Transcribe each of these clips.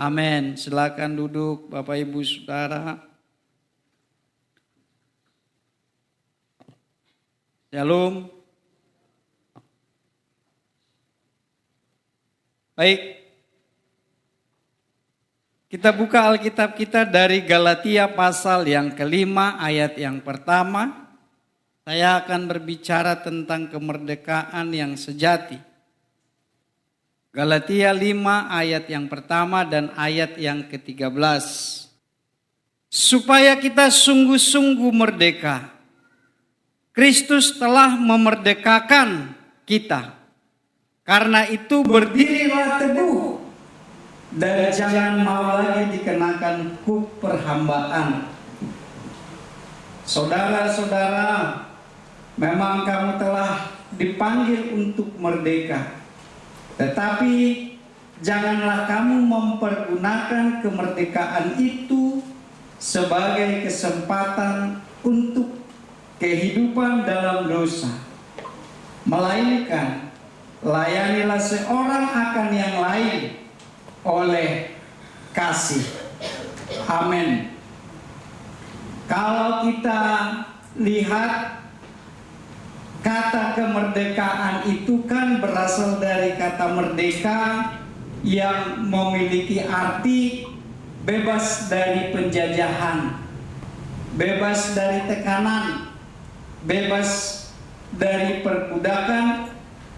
Amin. Silakan duduk Bapak Ibu Saudara. Shalom. Baik. Kita buka Alkitab kita dari Galatia pasal yang kelima ayat yang pertama. Saya akan berbicara tentang kemerdekaan yang sejati. Galatia 5 ayat yang pertama dan ayat yang ke-13. Supaya kita sungguh-sungguh merdeka. Kristus telah memerdekakan kita. Karena itu berdirilah teguh. Dan jangan mau lagi dikenakan hukum perhambaan. Saudara-saudara, memang kamu telah dipanggil untuk merdeka. Tetapi janganlah kamu mempergunakan kemerdekaan itu sebagai kesempatan untuk kehidupan dalam dosa. Melainkan layanilah seorang akan yang lain oleh kasih. Amin. Kalau kita lihat kata kemerdekaan itu kan berasal dari kata merdeka yang memiliki arti bebas dari penjajahan, bebas dari tekanan, bebas dari perbudakan,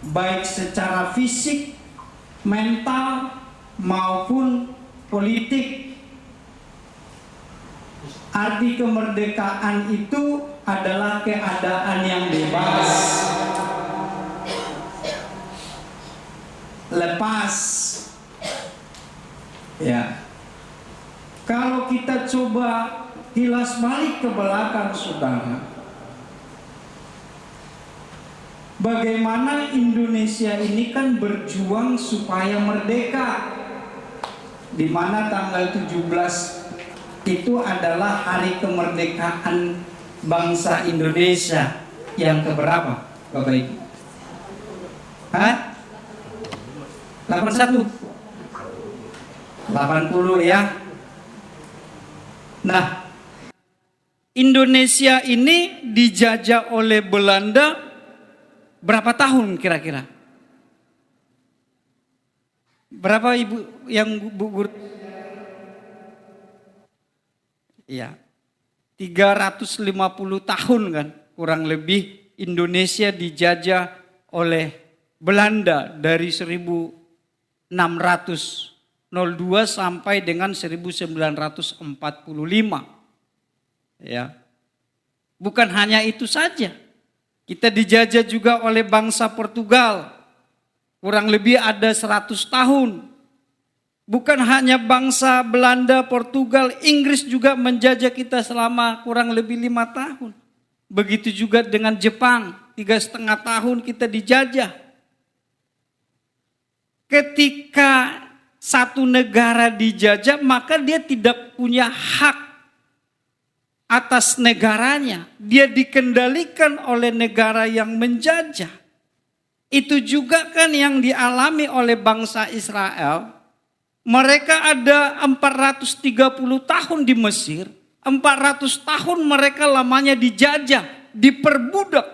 baik secara fisik, mental, maupun politik. Arti kemerdekaan itu adalah keadaan yang bebas, lepas. Ya. Kalau kita coba kilas balik ke belakang, saudara, bagaimana Indonesia ini kan berjuang supaya merdeka, di mana tanggal 17 itu adalah hari kemerdekaan bangsa Indonesia yang keberapa, Bapak Ibu? Hah? 81? 80 ya? Nah, Indonesia ini dijajah oleh Belanda berapa tahun kira-kira? Berapa Ibu yang Bu Guru? Ya, 350 tahun kan kurang lebih Indonesia dijajah oleh Belanda dari 1602 sampai dengan 1945. Ya. Bukan hanya itu saja. Kita dijajah juga oleh bangsa Portugal. Kurang lebih ada 100 tahun. Bukan hanya bangsa Belanda, Portugal, Inggris juga menjajah kita selama kurang lebih 5 tahun. Begitu juga dengan Jepang, 3,5 tahun kita dijajah. Ketika satu negara dijajah, maka dia tidak punya hak atas negaranya. Dia dikendalikan oleh negara yang menjajah. Itu juga kan yang dialami oleh bangsa Israel. Mereka ada 430 tahun di Mesir, 400 tahun mereka lamanya dijajah, diperbudak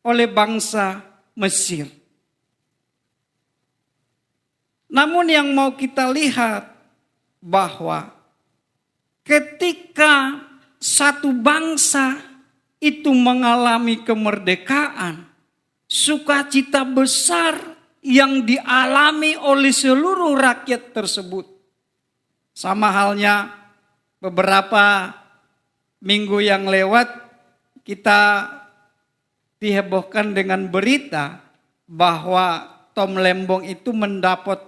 oleh bangsa Mesir. Namun yang mau kita lihat bahwa ketika satu bangsa itu mengalami kemerdekaan, sukacita besar yang dialami oleh seluruh rakyat tersebut. Sama halnya beberapa minggu yang lewat kita dihebohkan dengan berita bahwa Tom Lembong itu mendapat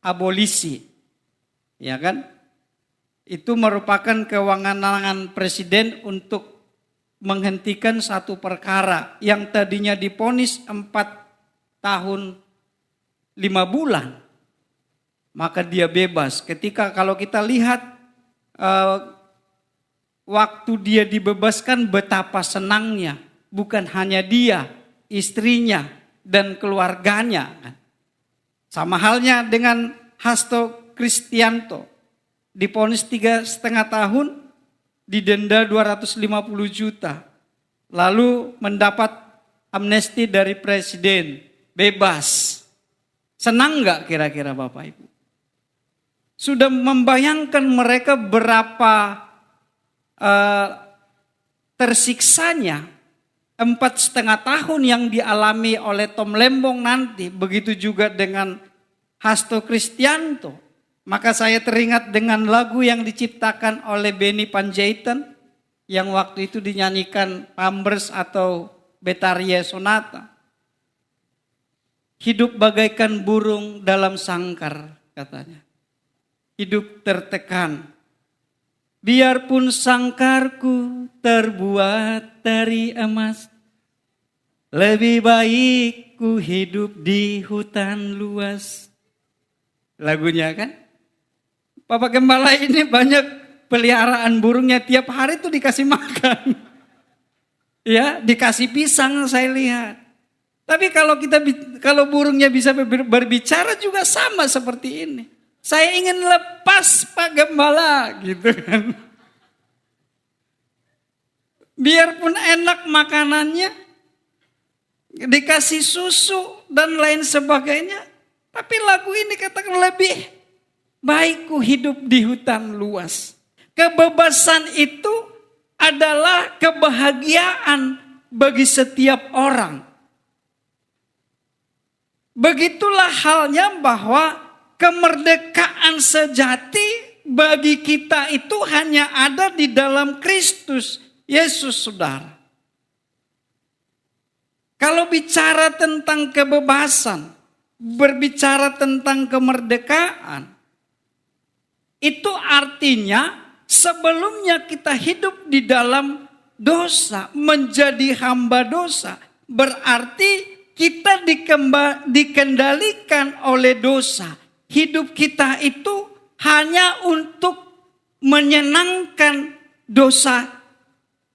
abolisi. Ya kan? Itu merupakan kewenangan presiden untuk menghentikan satu perkara yang tadinya divonis 4 tahun 5 bulan, maka dia bebas. Ketika kalau kita lihat waktu dia dibebaskan betapa senangnya, bukan hanya dia, istrinya, dan keluarganya. Sama halnya dengan Hasto Kristianto, divonis 3,5 tahun, didenda 250 juta, lalu mendapat amnesti dari presiden, bebas. Senang nggak kira-kira Bapak Ibu? Sudah membayangkan mereka berapa tersiksanya 4,5 tahun yang dialami oleh Tom Lembong nanti. Begitu juga dengan Hasto Kristianto. Maka saya teringat dengan lagu yang diciptakan oleh Benny Panjaitan, yang waktu itu dinyanyikan Pampers atau Betaria Sonata. Hidup bagaikan burung dalam sangkar, katanya. Hidup tertekan. Biarpun sangkarku terbuat dari emas, lebih baik ku hidup di hutan luas. Lagunya kan? Bapak Gembala ini banyak peliharaan burungnya, tiap hari tuh dikasih makan. Ya, dikasih pisang saya lihat. Tapi kalau burungnya bisa berbicara juga sama seperti ini. Saya ingin lepas Pak Gembala gitu kan. Biarpun enak makanannya, dikasih susu dan lain sebagainya. Tapi lagu ini katakan lebih baik ku hidup di hutan luas. Kebebasan itu adalah kebahagiaan bagi setiap orang. Begitulah halnya bahwa kemerdekaan sejati bagi kita itu hanya ada di dalam Kristus Yesus, saudara. Kalau bicara tentang kebebasan, berbicara tentang kemerdekaan, itu artinya sebelumnya kita hidup di dalam dosa, menjadi hamba dosa. Berarti kita dikendalikan oleh dosa. Hidup kita itu hanya untuk menyenangkan dosa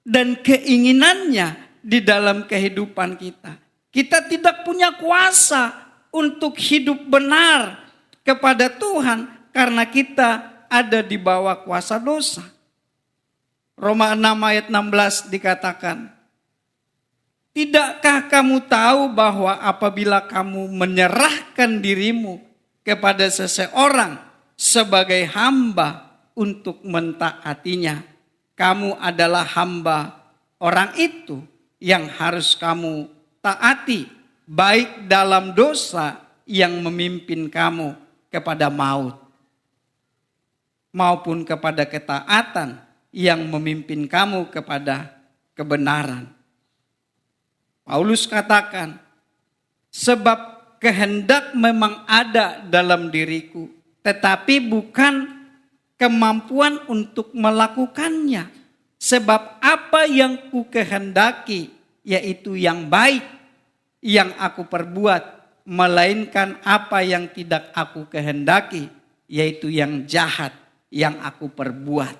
dan keinginannya di dalam kehidupan kita. Kita tidak punya kuasa untuk hidup benar kepada Tuhan karena kita ada di bawah kuasa dosa. Roma 6 ayat 16 dikatakan, tidakkah kamu tahu bahwa apabila kamu menyerahkan dirimu kepada seseorang sebagai hamba untuk mentaatinya, kamu adalah hamba orang itu yang harus kamu taati, baik dalam dosa yang memimpin kamu kepada maut, maupun kepada ketaatan yang memimpin kamu kepada kebenaran. Paulus katakan, sebab kehendak memang ada dalam diriku, tetapi bukan kemampuan untuk melakukannya. Sebab apa yang ku kehendaki, yaitu yang baik, yang aku perbuat, melainkan apa yang tidak aku kehendaki, yaitu yang jahat, yang aku perbuat.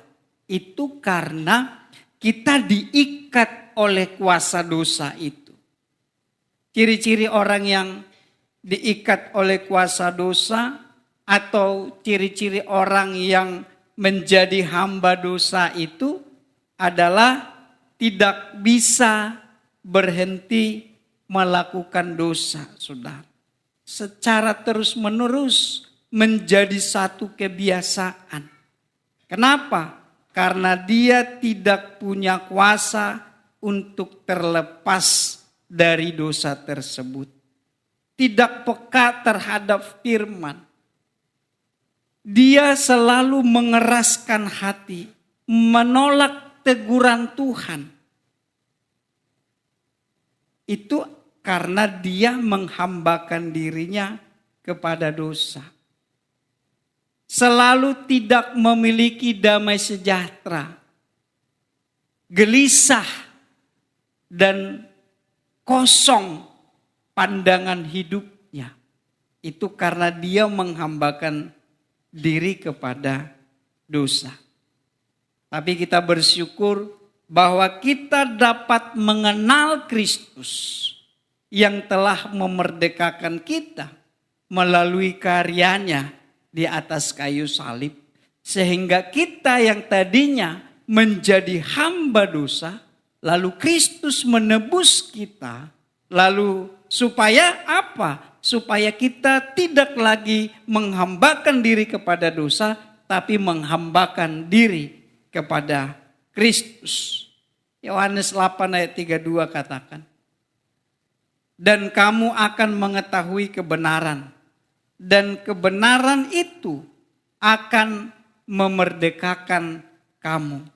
Itu karena kita diikat oleh kuasa dosa itu. Ciri-ciri orang yang diikat oleh kuasa dosa atau ciri-ciri orang yang menjadi hamba dosa itu adalah tidak bisa berhenti melakukan dosa, saudara. Secara terus-menerus menjadi satu kebiasaan. Kenapa? Karena dia tidak punya kuasa untuk terlepas dari dosa tersebut. Tidak peka terhadap firman. Dia selalu mengeraskan hati, menolak teguran Tuhan. Itu karena dia menghambakan dirinya kepada dosa. Selalu tidak memiliki damai sejahtera, gelisah dan kosong pandangan hidupnya. Itu karena dia menghambakan diri kepada dosa. Tapi kita bersyukur bahwa kita dapat mengenal Kristus yang telah memerdekakan kita melalui karyanya di atas kayu salib. Sehingga kita yang tadinya menjadi hamba dosa, lalu Kristus menebus kita. Lalu supaya apa? Supaya kita tidak lagi menghambakan diri kepada dosa, tapi menghambakan diri kepada Kristus. Yohanes 8 ayat 32 katakan, dan kamu akan mengetahui kebenaran, dan kebenaran itu akan memerdekakan kamu.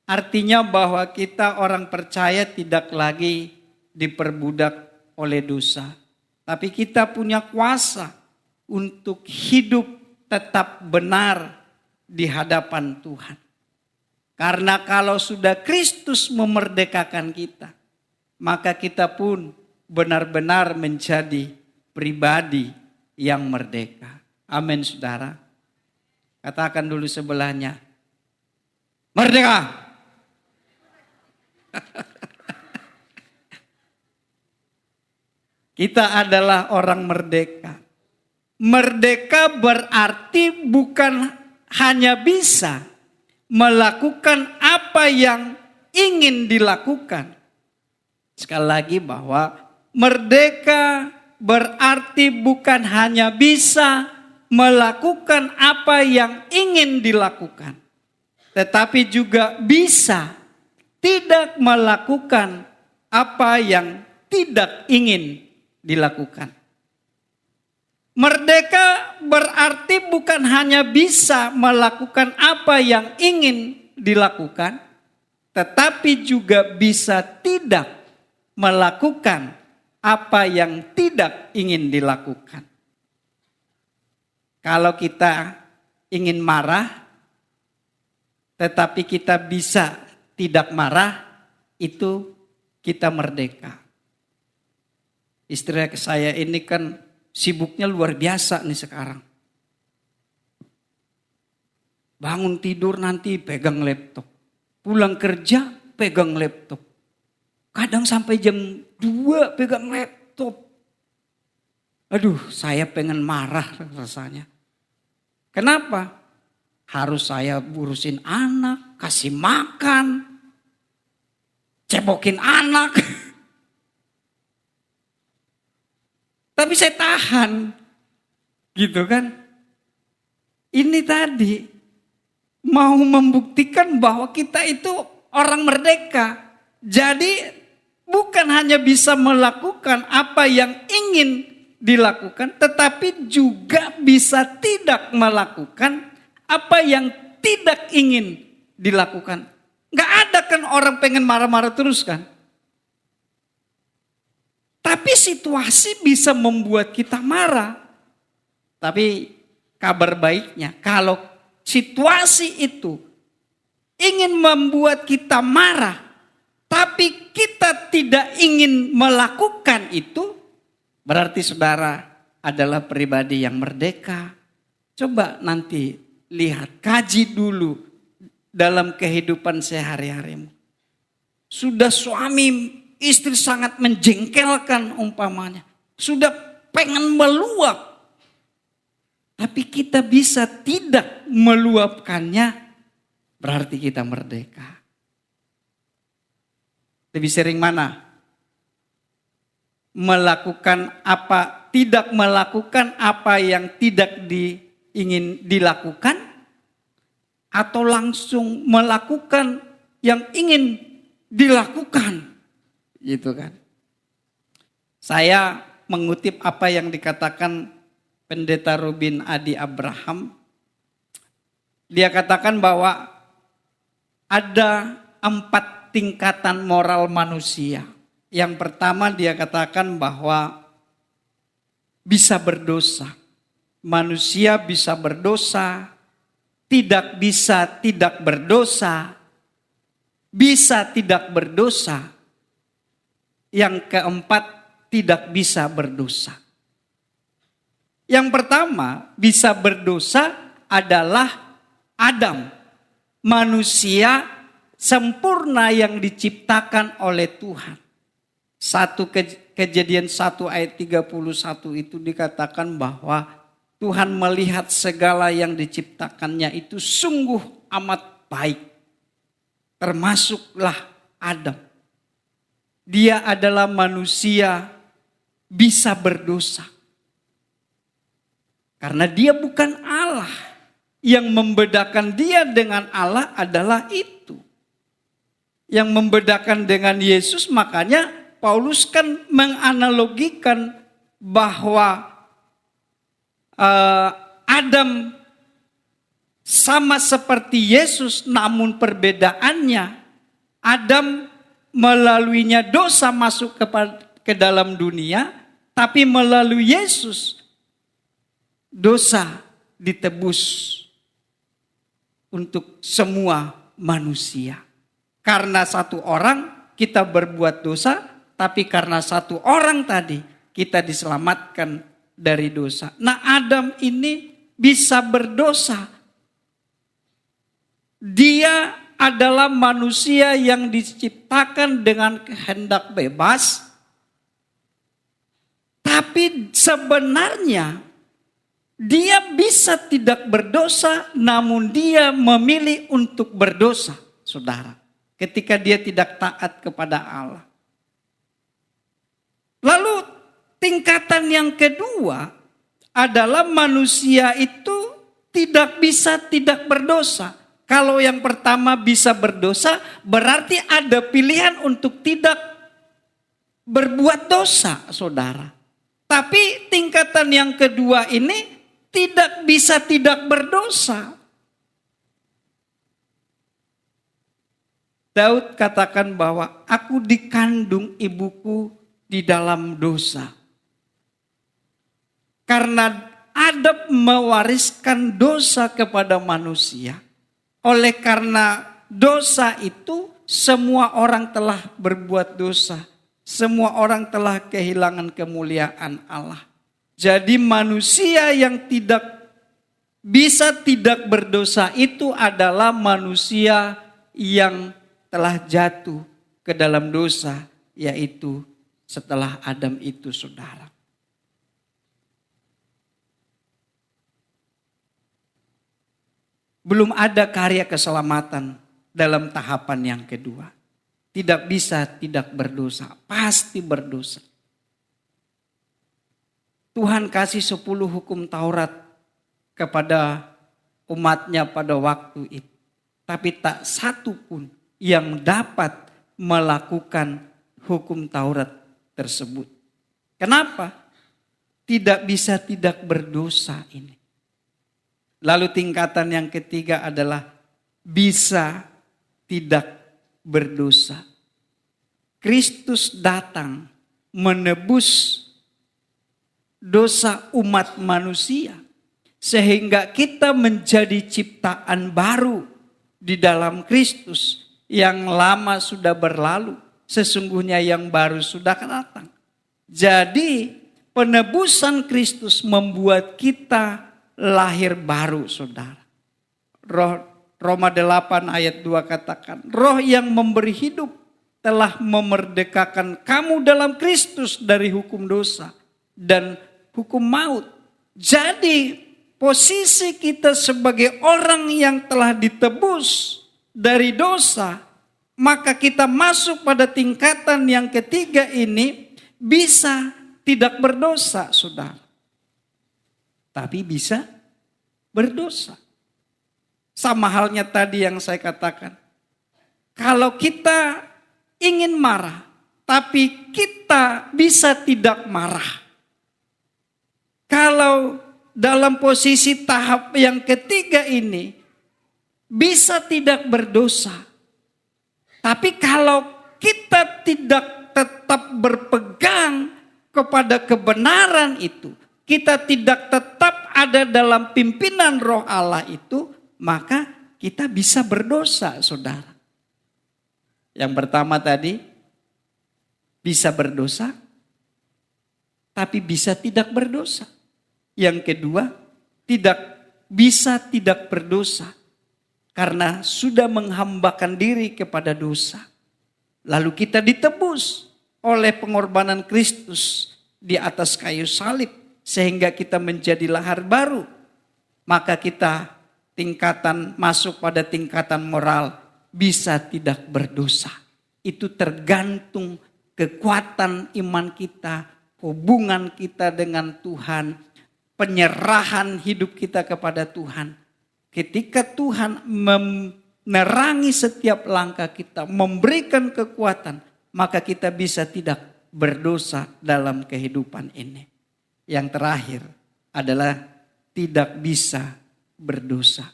Artinya bahwa kita orang percaya tidak lagi diperbudak oleh dosa. Tapi kita punya kuasa untuk hidup tetap benar di hadapan Tuhan. Karena kalau sudah Kristus memerdekakan kita, maka kita pun benar-benar menjadi pribadi yang merdeka. Amin, saudara. Katakan dulu sebelahnya, merdeka. Kita adalah orang merdeka. Merdeka berarti bukan hanya bisa melakukan apa yang ingin dilakukan. Sekali lagi bahwa merdeka berarti bukan hanya bisa melakukan apa yang ingin dilakukan, tetapi juga bisa tidak melakukan apa yang tidak ingin dilakukan. Merdeka berarti bukan hanya bisa melakukan apa yang ingin dilakukan, tetapi juga bisa tidak melakukan apa yang tidak ingin dilakukan. Kalau kita ingin marah, tetapi kita bisa tidak marah, itu kita merdeka. Istri saya ini kan sibuknya luar biasa nih sekarang. Bangun tidur nanti pegang laptop. Pulang kerja pegang laptop. Kadang sampai jam 2 pegang laptop. Aduh, saya pengen marah rasanya. Kenapa? Harus saya urusin anak, kasih makan, cebokin anak. Tapi saya tahan. Gitu kan. Ini tadi mau membuktikan bahwa kita itu orang merdeka. Jadi bukan hanya bisa melakukan apa yang ingin dilakukan, tetapi juga bisa tidak melakukan apa yang tidak ingin dilakukan. Gak ada kan orang pengen marah-marah terus kan. Tapi situasi bisa membuat kita marah. Tapi kabar baiknya kalau situasi itu ingin membuat kita marah, tapi kita tidak ingin melakukan itu, berarti saudara adalah pribadi yang merdeka. Coba nanti lihat, kaji dulu dalam kehidupan sehari-harimu. Sudah suami istri sangat menjengkelkan umpamanya. Sudah pengen meluap. Tapi kita bisa tidak meluapkannya, berarti kita merdeka. Lebih sering mana? Tidak melakukan apa yang tidak ingin dilakukan, atau langsung melakukan yang ingin dilakukan. Gitu kan. Saya mengutip apa yang dikatakan Pendeta Robin Adi Abraham. Dia katakan bahwa ada 4 tingkatan moral manusia. Yang pertama dia katakan bahwa bisa berdosa. Manusia bisa berdosa, tidak bisa tidak berdosa, bisa tidak berdosa. Yang keempat, tidak bisa berdosa. Yang pertama, bisa berdosa adalah Adam. Manusia sempurna yang diciptakan oleh Tuhan. Kejadian 1 ayat 31 itu dikatakan bahwa Tuhan melihat segala yang diciptakannya itu sungguh amat baik. Termasuklah Adam. Dia adalah manusia bisa berdosa. Karena dia bukan Allah. Yang membedakan dia dengan Allah adalah itu. Yang membedakan dengan Yesus, makanya Paulus kan menganalogikan bahwa Adam sama seperti Yesus, namun perbedaannya Adam melaluinya dosa masuk ke dalam dunia, tapi melalui Yesus dosa ditebus untuk semua manusia. Karena satu orang kita berbuat dosa, tapi karena satu orang tadi kita diselamatkan dari dosa. Nah, Adam ini bisa berdosa. Dia adalah manusia yang diciptakan dengan kehendak bebas. Tapi sebenarnya dia bisa tidak berdosa, namun dia memilih untuk berdosa, saudara. Ketika dia tidak taat kepada Allah. Lalu tingkatan yang kedua adalah manusia itu tidak bisa tidak berdosa. Kalau yang pertama bisa berdosa, berarti ada pilihan untuk tidak berbuat dosa, saudara. Tapi tingkatan yang kedua ini tidak bisa tidak berdosa. Daud katakan bahwa aku dikandung ibuku di dalam dosa. Karena Adam mewariskan dosa kepada manusia. Oleh karena dosa itu semua orang telah berbuat dosa. Semua orang telah kehilangan kemuliaan Allah. Jadi manusia yang tidak bisa tidak berdosa itu adalah manusia yang telah jatuh ke dalam dosa, yaitu setelah Adam itu, saudara. Belum ada karya keselamatan dalam tahapan yang kedua. Tidak bisa tidak berdosa, pasti berdosa. Tuhan kasih 10 hukum Taurat kepada umatnya pada waktu itu. Tapi tak satu pun yang dapat melakukan hukum Taurat tersebut. Kenapa? Tidak bisa tidak berdosa ini. Lalu tingkatan yang ketiga adalah bisa tidak berdosa. Kristus datang menebus dosa umat manusia. Sehingga kita menjadi ciptaan baru di dalam Kristus. Yang lama sudah berlalu. Sesungguhnya yang baru sudah datang. Jadi penebusan Kristus membuat kita lahir baru, saudara. Roma 8 ayat 2 katakan. Roh yang memberi hidup telah memerdekakan kamu dalam Kristus dari hukum dosa dan hukum maut. Jadi posisi kita sebagai orang yang telah ditebus dari dosa, maka kita masuk pada tingkatan yang ketiga ini bisa tidak berdosa, saudara. Tapi bisa berdosa. Sama halnya tadi yang saya katakan. Kalau kita ingin marah, tapi kita bisa tidak marah. Kalau dalam posisi tahap yang ketiga ini bisa tidak berdosa. Tapi kalau kita tidak tetap berpegang kepada kebenaran itu, kita tidak tetap ada dalam pimpinan Roh Allah itu, maka kita bisa berdosa, saudara. Yang pertama tadi, bisa berdosa, tapi bisa tidak berdosa. Yang kedua, tidak bisa tidak berdosa, karena sudah menghambakan diri kepada dosa. Lalu kita ditebus oleh pengorbanan Kristus di atas kayu salib sehingga kita menjadi lahir baru. Maka kita masuk pada tingkatan moral bisa tidak berdosa. Itu tergantung kekuatan iman kita, hubungan kita dengan Tuhan, penyerahan hidup kita kepada Tuhan. Ketika Tuhan menerangi setiap langkah kita, memberikan kekuatan, maka kita bisa tidak berdosa dalam kehidupan ini. Yang terakhir adalah tidak bisa berdosa.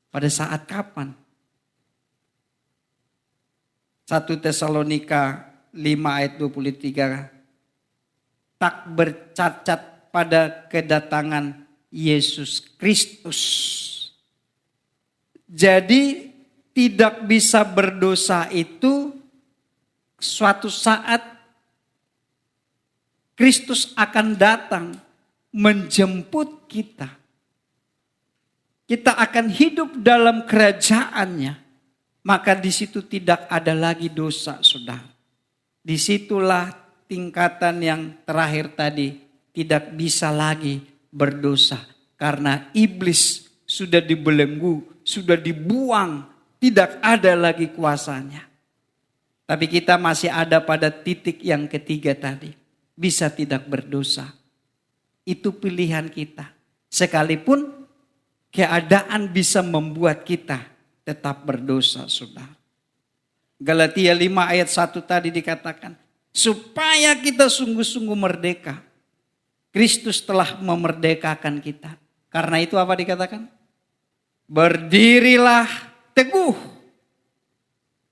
Pada saat kapan? 1 Tesalonika 5 ayat 23. Tak bercacat pada kedatangan Yesus Kristus. Jadi tidak bisa berdosa itu suatu saat Kristus akan datang menjemput kita. Kita akan hidup dalam kerajaannya. Maka di situ tidak ada lagi dosa, saudara. Disitulah tingkatan yang terakhir tadi, tidak bisa lagi berdosa. Karena iblis sudah dibelenggu, sudah dibuang, tidak ada lagi kuasanya. Tapi kita masih ada pada titik yang ketiga tadi. Bisa tidak berdosa. Itu pilihan kita. Sekalipun keadaan bisa membuat kita tetap berdosa, saudara. Galatia 5 ayat 1 tadi dikatakan, supaya kita sungguh-sungguh merdeka. Kristus telah memerdekakan kita. Karena itu apa dikatakan? Berdirilah teguh.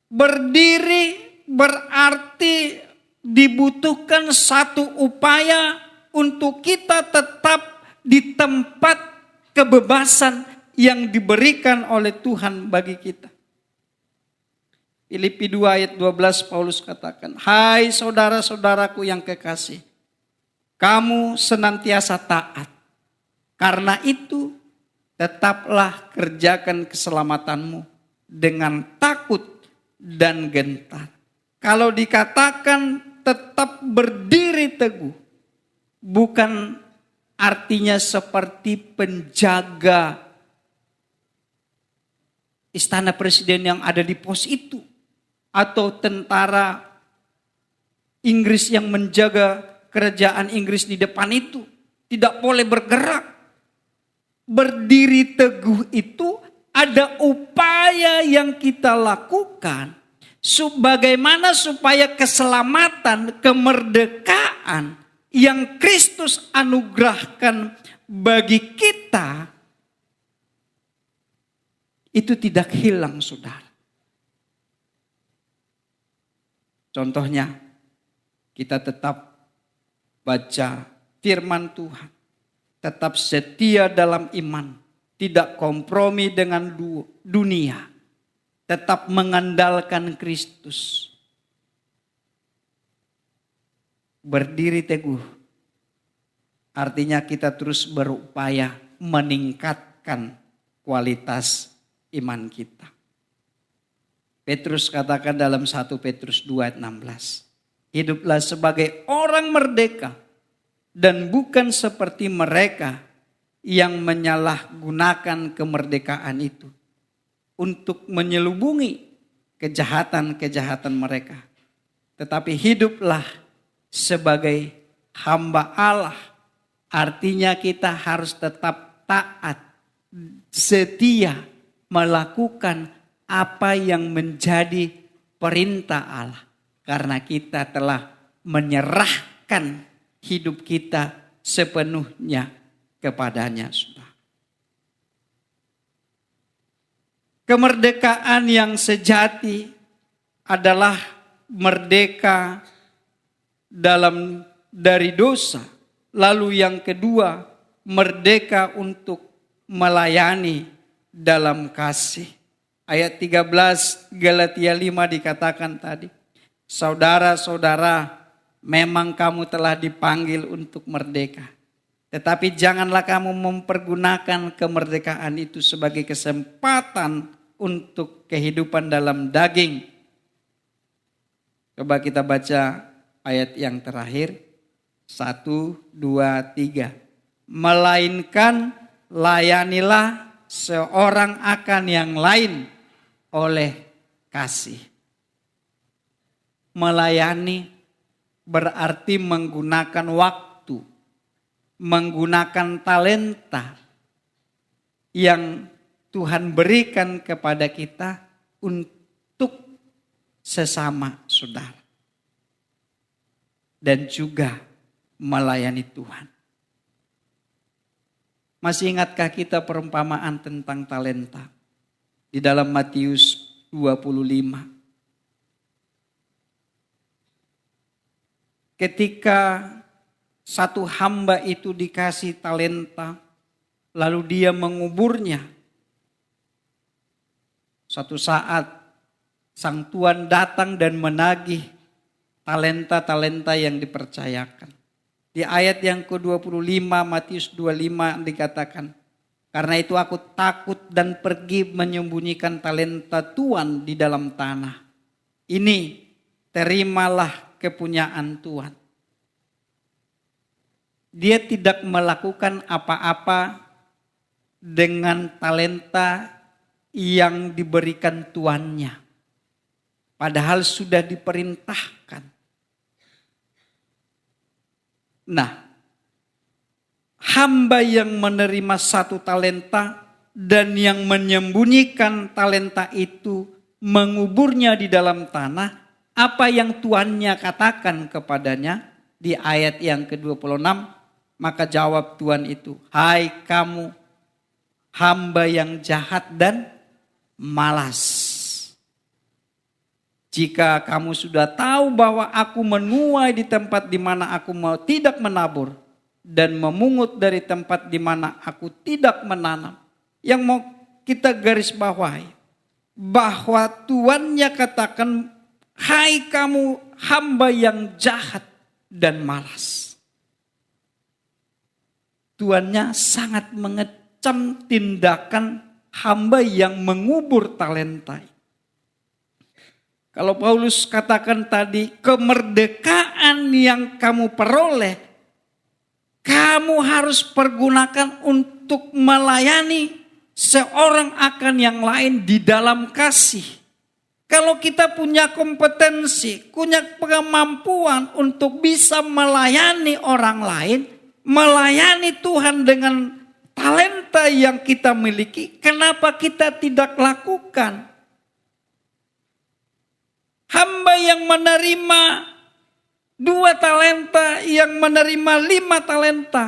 Berdiri berarti dibutuhkan satu upaya untuk kita tetap di tempat kebebasan yang diberikan oleh Tuhan bagi kita. Filipi 2 ayat 12 Paulus katakan, hai saudara-saudaraku yang kekasih, kamu senantiasa taat. Karena itu tetaplah kerjakan keselamatanmu dengan takut dan gentar. Kalau dikatakan tetap berdiri teguh, bukan artinya seperti penjaga istana presiden yang ada di pos itu. Atau tentara Inggris yang menjaga kerajaan Inggris di depan itu. Tidak boleh bergerak. Berdiri teguh itu ada upaya yang kita lakukan. Bagaimana supaya keselamatan, kemerdekaan yang Kristus anugerahkan bagi kita itu tidak hilang, saudara. Contohnya, kita tetap baca firman Tuhan, tetap setia dalam iman, tidak kompromi dengan dunia. Tetap mengandalkan Kristus. Berdiri teguh. Artinya kita terus berupaya meningkatkan kualitas iman kita. Petrus katakan dalam 1 Petrus 2 ayat 16. Hiduplah sebagai orang merdeka. Dan bukan seperti mereka yang menyalahgunakan kemerdekaan itu untuk menyelubungi kejahatan-kejahatan mereka. Tetapi hiduplah sebagai hamba Allah. Artinya kita harus tetap taat, setia melakukan apa yang menjadi perintah Allah. Karena kita telah menyerahkan hidup kita sepenuhnya kepadanya. Kemerdekaan yang sejati adalah merdeka dari dosa. Lalu yang kedua, merdeka untuk melayani dalam kasih. Ayat 13 Galatia 5 dikatakan tadi, saudara-saudara, memang kamu telah dipanggil untuk merdeka. Tetapi janganlah kamu mempergunakan kemerdekaan itu sebagai kesempatan untuk kehidupan dalam daging. Coba kita baca ayat yang terakhir. 1, 2, 3. Melainkan layanilah seorang akan yang lain oleh kasih. Melayani berarti menggunakan waktu, menggunakan talenta yang Tuhan berikan kepada kita untuk sesama saudara. Dan juga melayani Tuhan. Masih ingatkah kita perumpamaan tentang talenta? Di dalam Matius 25. Ketika satu hamba itu dikasih talenta, lalu dia menguburnya. Suatu saat sang tuan datang dan menagih talenta-talenta yang dipercayakan. Di ayat yang ke-25 Matius 25 dikatakan, karena itu aku takut dan pergi menyembunyikan talenta Tuhan di dalam tanah. Ini terimalah kepunyaan Tuhan. Dia tidak melakukan apa-apa dengan talenta yang diberikan tuannya. Padahal sudah diperintahkan. Nah, hamba yang menerima satu talenta dan yang menyembunyikan talenta itu, menguburnya di dalam tanah, apa yang tuannya katakan kepadanya di ayat yang ke-26, maka jawab Tuhan itu, hai kamu hamba yang jahat dan malas. Jika kamu sudah tahu bahwa aku menuai di tempat di mana aku tidak menabur dan memungut dari tempat di mana aku tidak menanam. Yang mau kita garis bawahi bahwa tuannya katakan, hai kamu hamba yang jahat dan malas. Tuannya sangat mengecam tindakan hamba yang mengubur talenta. Kalau Paulus katakan tadi, kemerdekaan yang kamu peroleh, kamu harus pergunakan untuk melayani seorang akan yang lain di dalam kasih. Kalau kita punya kompetensi, punya kemampuan untuk bisa melayani orang lain, melayani Tuhan dengan talenta yang kita miliki, kenapa kita tidak lakukan? Hamba yang menerima 2 talenta, yang menerima 5 talenta,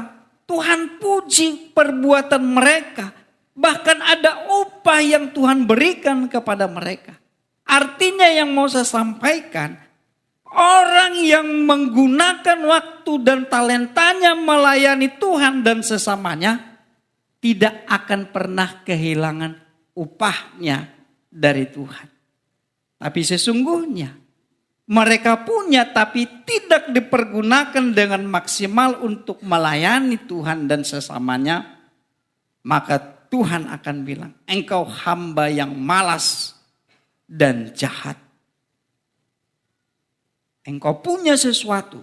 Tuhan puji perbuatan mereka. Bahkan ada upah yang Tuhan berikan kepada mereka. Artinya yang mau saya sampaikan, orang yang menggunakan waktu dan talentanya melayani Tuhan dan sesamanya, tidak akan pernah kehilangan upahnya dari Tuhan. Tapi sesungguhnya mereka punya tapi tidak dipergunakan dengan maksimal untuk melayani Tuhan dan sesamanya, maka Tuhan akan bilang, engkau hamba yang malas dan jahat. Engkau punya sesuatu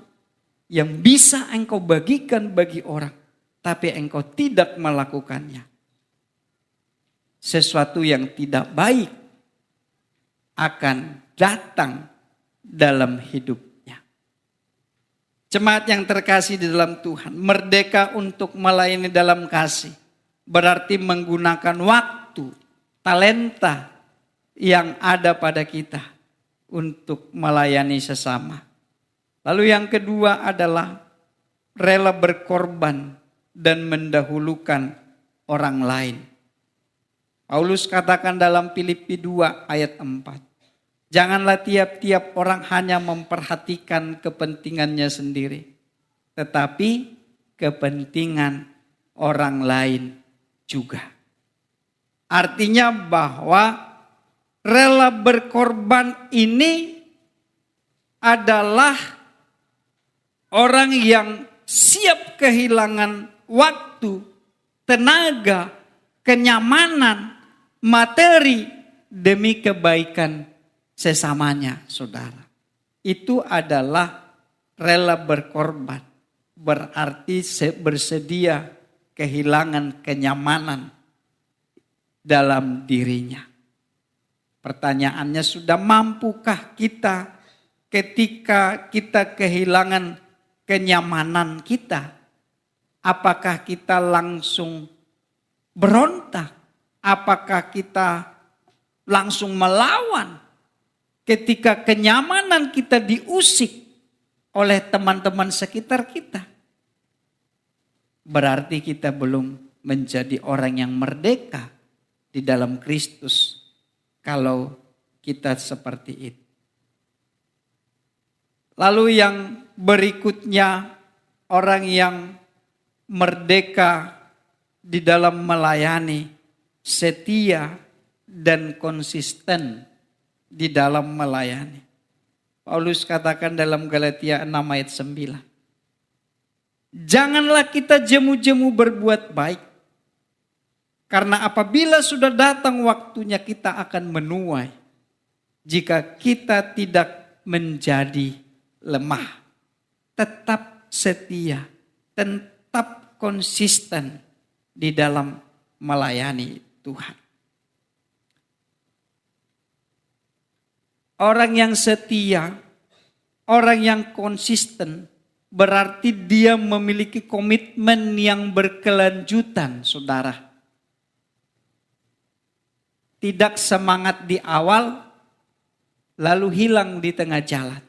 yang bisa engkau bagikan bagi orang, tapi engkau tidak melakukannya. Sesuatu yang tidak baik akan datang dalam hidupnya. Jemaat yang terkasih di dalam Tuhan, merdeka untuk melayani dalam kasih berarti menggunakan waktu, talenta yang ada pada kita untuk melayani sesama. Lalu yang kedua adalah rela berkorban dan mendahulukan orang lain. Paulus katakan dalam Filipi 2 ayat 4. Janganlah tiap-tiap orang hanya memperhatikan kepentingannya sendiri, tetapi kepentingan orang lain juga. Artinya bahwa rela berkorban ini adalah orang yang siap kehilangan waktu, tenaga, kenyamanan, materi demi kebaikan sesamanya, saudara. Itu adalah rela berkorban. Berarti bersedia kehilangan kenyamanan dalam dirinya. Pertanyaannya, sudah mampukah kita ketika kita kehilangan kenyamanan kita? Apakah kita langsung berontak? Apakah kita langsung melawan ketika kenyamanan kita diusik oleh teman-teman sekitar kita? Berarti kita belum menjadi orang yang merdeka di dalam Kristus kalau kita seperti itu. Lalu yang berikutnya, orang yang merdeka di dalam melayani, setia dan konsisten di dalam melayani. Paulus katakan dalam Galatia 6 ayat 9. Janganlah kita jemu-jemu berbuat baik. Karena apabila sudah datang waktunya kita akan menuai. Jika kita tidak menjadi lemah. Tetap setia. Tetap konsisten di dalam melayani Tuhan. Orang yang setia, orang yang konsisten, berarti dia memiliki komitmen yang berkelanjutan, saudara. Tidak semangat di awal, lalu hilang di tengah jalan.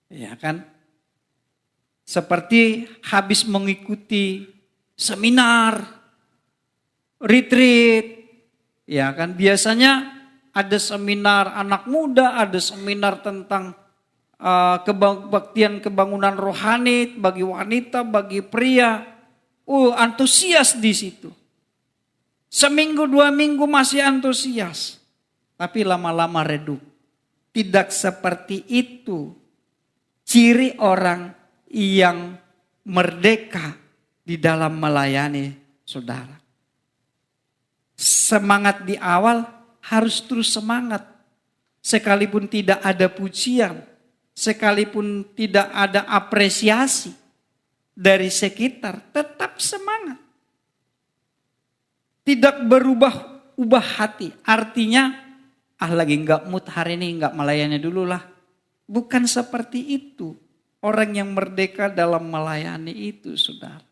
Ya kan? Seperti habis mengikuti seminar, retreat, ya kan? Biasanya ada seminar anak muda, ada seminar tentang kebaktian kebangunan rohani bagi wanita, bagi pria. Antusias di situ. Seminggu 2 minggu masih antusias. Tapi lama-lama redup. Tidak seperti itu ciri orang yang merdeka di dalam melayani, saudara. Semangat di awal harus terus semangat. Sekalipun tidak ada pujian, sekalipun tidak ada apresiasi dari sekitar, tetap semangat. Tidak berubah hati. Artinya, lagi enggak mood hari ini, enggak melayani dulu lah. Bukan seperti itu. Orang yang merdeka dalam melayani itu, saudara.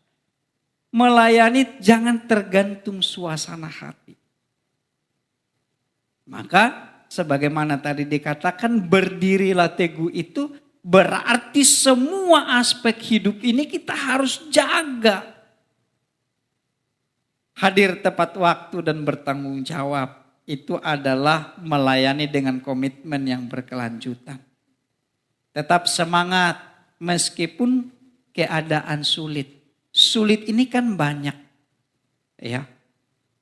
Melayani jangan tergantung suasana hati. Maka sebagaimana tadi dikatakan, berdirilah teguh itu berarti semua aspek hidup ini kita harus jaga. Hadir tepat waktu dan bertanggung jawab itu adalah melayani dengan komitmen yang berkelanjutan. Tetap semangat meskipun keadaan sulit. Sulit ini kan banyak. Ya.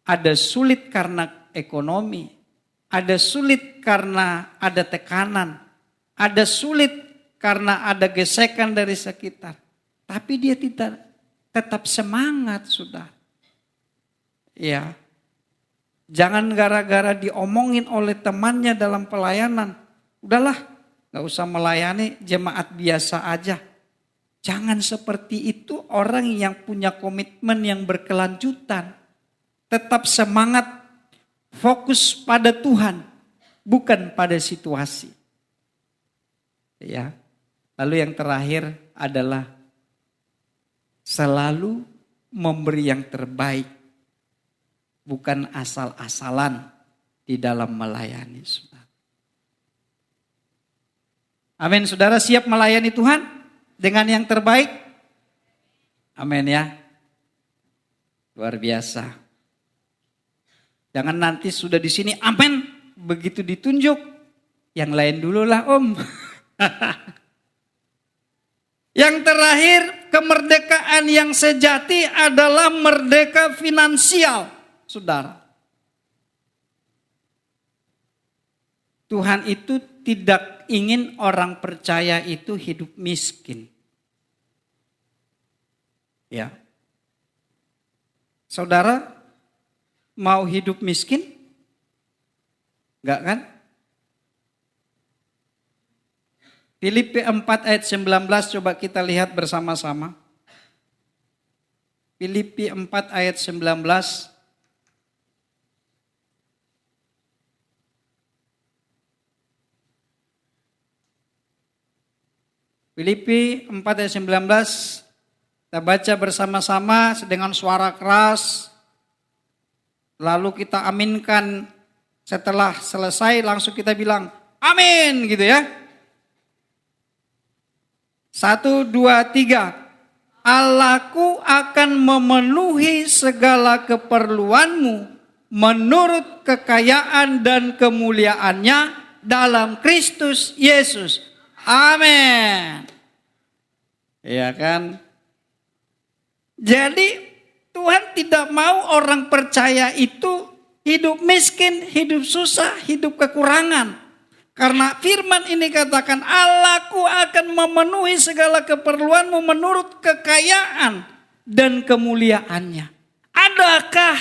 Ada sulit karena ekonomi, ada sulit karena ada tekanan, ada sulit karena ada gesekan dari sekitar. Tapi dia tetap semangat, sudah. Ya, jangan gara-gara diomongin oleh temannya dalam pelayanan. Udahlah, gak usah melayani, jemaat biasa aja. Jangan seperti itu orang yang punya komitmen yang berkelanjutan. Tetap semangat, fokus pada Tuhan, bukan pada situasi. Ya. Lalu yang terakhir adalah selalu memberi yang terbaik, bukan asal-asalan di dalam melayani. Amin, saudara, siap melayani Tuhan dengan yang terbaik? Amin ya. Luar biasa. Jangan nanti sudah di sini amin, begitu ditunjuk, yang lain dulu lah om. Yang terakhir, kemerdekaan yang sejati adalah merdeka finansial, saudara. Tuhan itu tidak ingin orang percaya itu hidup miskin. Ya. Saudara mau hidup miskin? Enggak kan? Filipi 4 ayat 19 coba kita lihat bersama-sama. Filipi 4 ayat 19. Filipi 4 ayat 19. Kita baca bersama-sama dengan suara keras. Lalu kita aminkan. Setelah selesai langsung kita bilang amin gitu ya. 1, 2, 3. Allahku akan memenuhi segala keperluanmu menurut kekayaan dan kemuliaannya dalam Kristus Yesus. Amin. Ya kan? Jadi Tuhan tidak mau orang percaya itu hidup miskin, hidup susah, hidup kekurangan. Karena firman ini katakan, Allahku akan memenuhi segala keperluanmu menurut kekayaan dan kemuliaannya. Adakah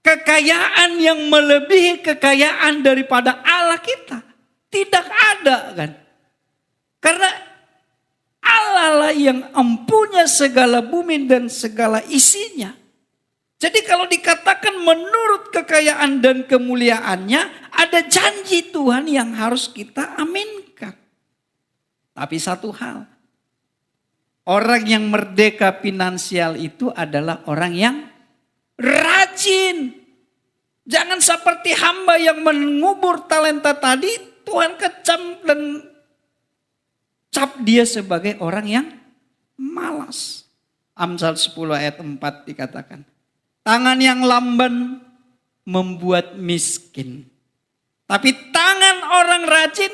kekayaan yang melebihi kekayaan daripada Allah kita? Tidak ada kan. Karena Allah lah yang empunya segala bumi dan segala isinya. Jadi kalau dikatakan menurut kekayaan dan kemuliaannya, ada janji Tuhan yang harus kita aminkan. Tapi satu hal, orang yang merdeka finansial itu adalah orang yang rajin. Jangan seperti hamba yang mengubur talenta tadi, Tuhan kecam dan cap dia sebagai orang yang malas. Amsal 10 ayat 4 dikatakan. Tangan yang lamban membuat miskin. Tapi tangan orang rajin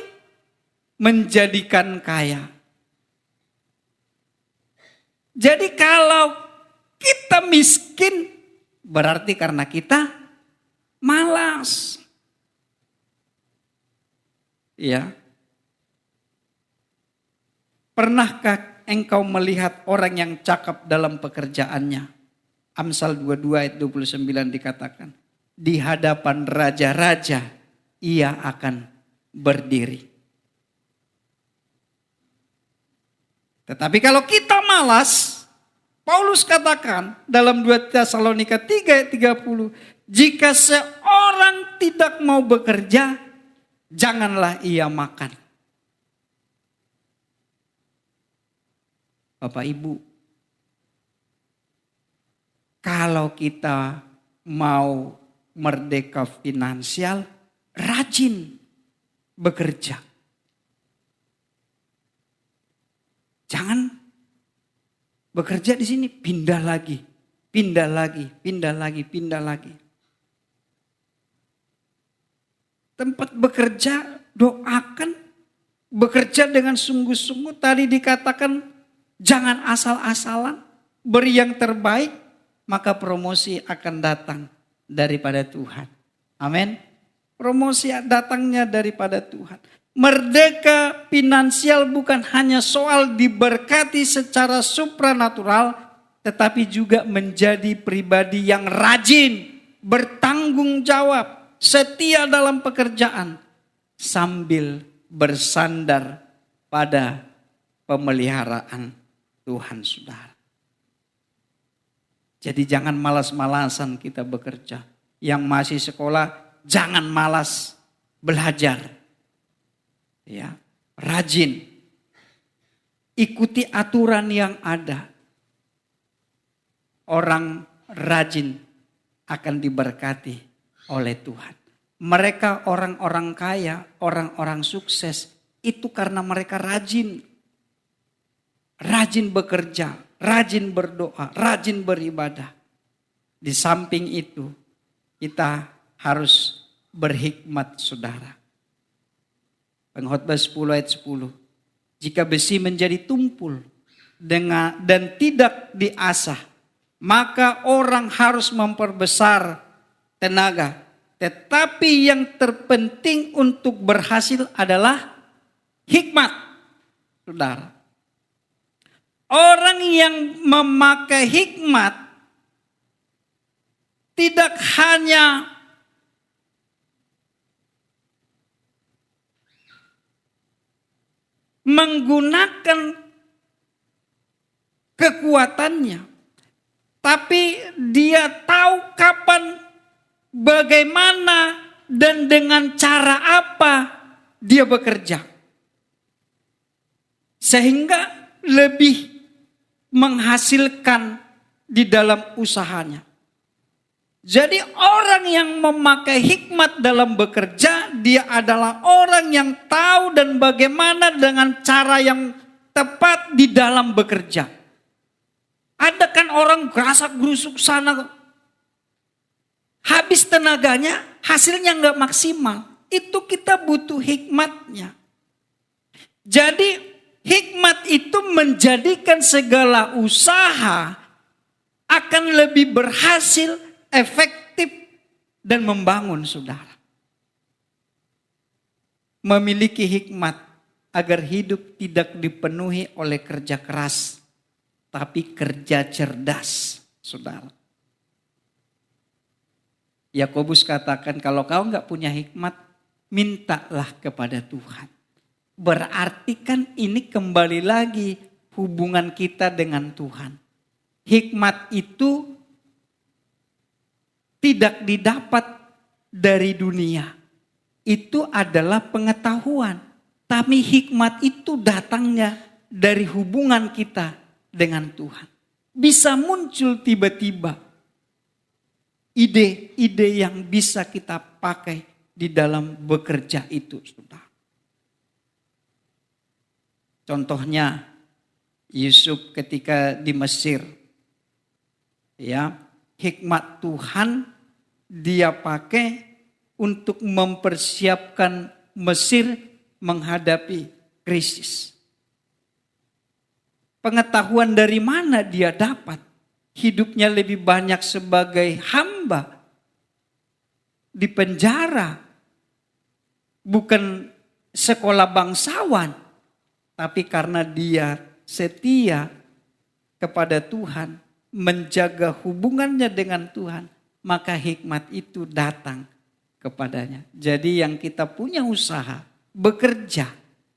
menjadikan kaya. Jadi kalau kita miskin berarti karena kita malas. Ya. Pernahkah engkau melihat orang yang cakap dalam pekerjaannya? Amsal 22 ayat 29 dikatakan, di hadapan raja-raja ia akan berdiri. Tetapi kalau kita malas, Paulus katakan dalam 2 Tesalonika 3 ayat 30, jika seorang tidak mau bekerja, janganlah ia makan. Bapak Ibu, kalau kita mau merdeka finansial, rajin bekerja. Jangan bekerja di sini, pindah lagi, pindah lagi, pindah lagi, pindah lagi. Tempat bekerja, doakan, bekerja dengan sungguh-sungguh. Tadi dikatakan jangan asal-asalan, beri yang terbaik. Maka promosi akan datang daripada Tuhan. Amin. Promosi datangnya daripada Tuhan. Merdeka finansial bukan hanya soal diberkati secara supranatural, tetapi juga menjadi pribadi yang rajin, bertanggung jawab, setia dalam pekerjaan, sambil bersandar pada pemeliharaan Tuhan, saudara. Jadi jangan malas-malasan kita bekerja. Yang masih sekolah jangan malas belajar. Ya, rajin. Ikuti aturan yang ada. Orang rajin akan diberkati oleh Tuhan. Mereka orang-orang kaya, orang-orang sukses itu karena mereka rajin. Rajin bekerja, rajin berdoa, rajin beribadah. Di samping itu, kita harus berhikmat, saudara. Pengkhotbah 10 ayat 10. Jika besi menjadi tumpul dan tidak diasah, maka orang harus memperbesar tenaga. Tetapi yang terpenting untuk berhasil adalah hikmat, saudara. Orang yang memakai hikmat tidak hanya menggunakan kekuatannya, tapi dia tahu kapan, bagaimana, dan dengan cara apa dia bekerja. Sehingga lebih menghasilkan di dalam usahanya. Jadi orang yang memakai hikmat dalam bekerja, dia adalah orang yang tahu dan bagaimana dengan cara yang tepat di dalam bekerja. Ada kan orang gerasak gerusuk sana, habis tenaganya, hasilnya nggak maksimal. Itu kita butuh hikmatnya. Jadi hikmat itu menjadikan segala usaha akan lebih berhasil, efektif, dan membangun, saudara. Memiliki hikmat agar hidup tidak dipenuhi oleh kerja keras, tapi kerja cerdas, saudara. Yakobus katakan, kalau kau nggak punya hikmat, mintalah kepada Tuhan. Berarti kan ini kembali lagi hubungan kita dengan Tuhan. Hikmat itu tidak didapat dari dunia. Itu adalah pengetahuan. Tapi hikmat itu datangnya dari hubungan kita dengan Tuhan. Bisa muncul tiba-tiba ide-ide yang bisa kita pakai di dalam bekerja itu, saudara. Contohnya Yusuf ketika di Mesir, ya, hikmat Tuhan dia pakai untuk mempersiapkan Mesir menghadapi krisis. Pengetahuan dari mana dia dapat? Hidupnya lebih banyak sebagai hamba di penjara, bukan sekolah bangsawan. Tapi karena dia setia kepada Tuhan, menjaga hubungannya dengan Tuhan, maka hikmat itu datang kepadanya. Jadi yang kita punya usaha, bekerja,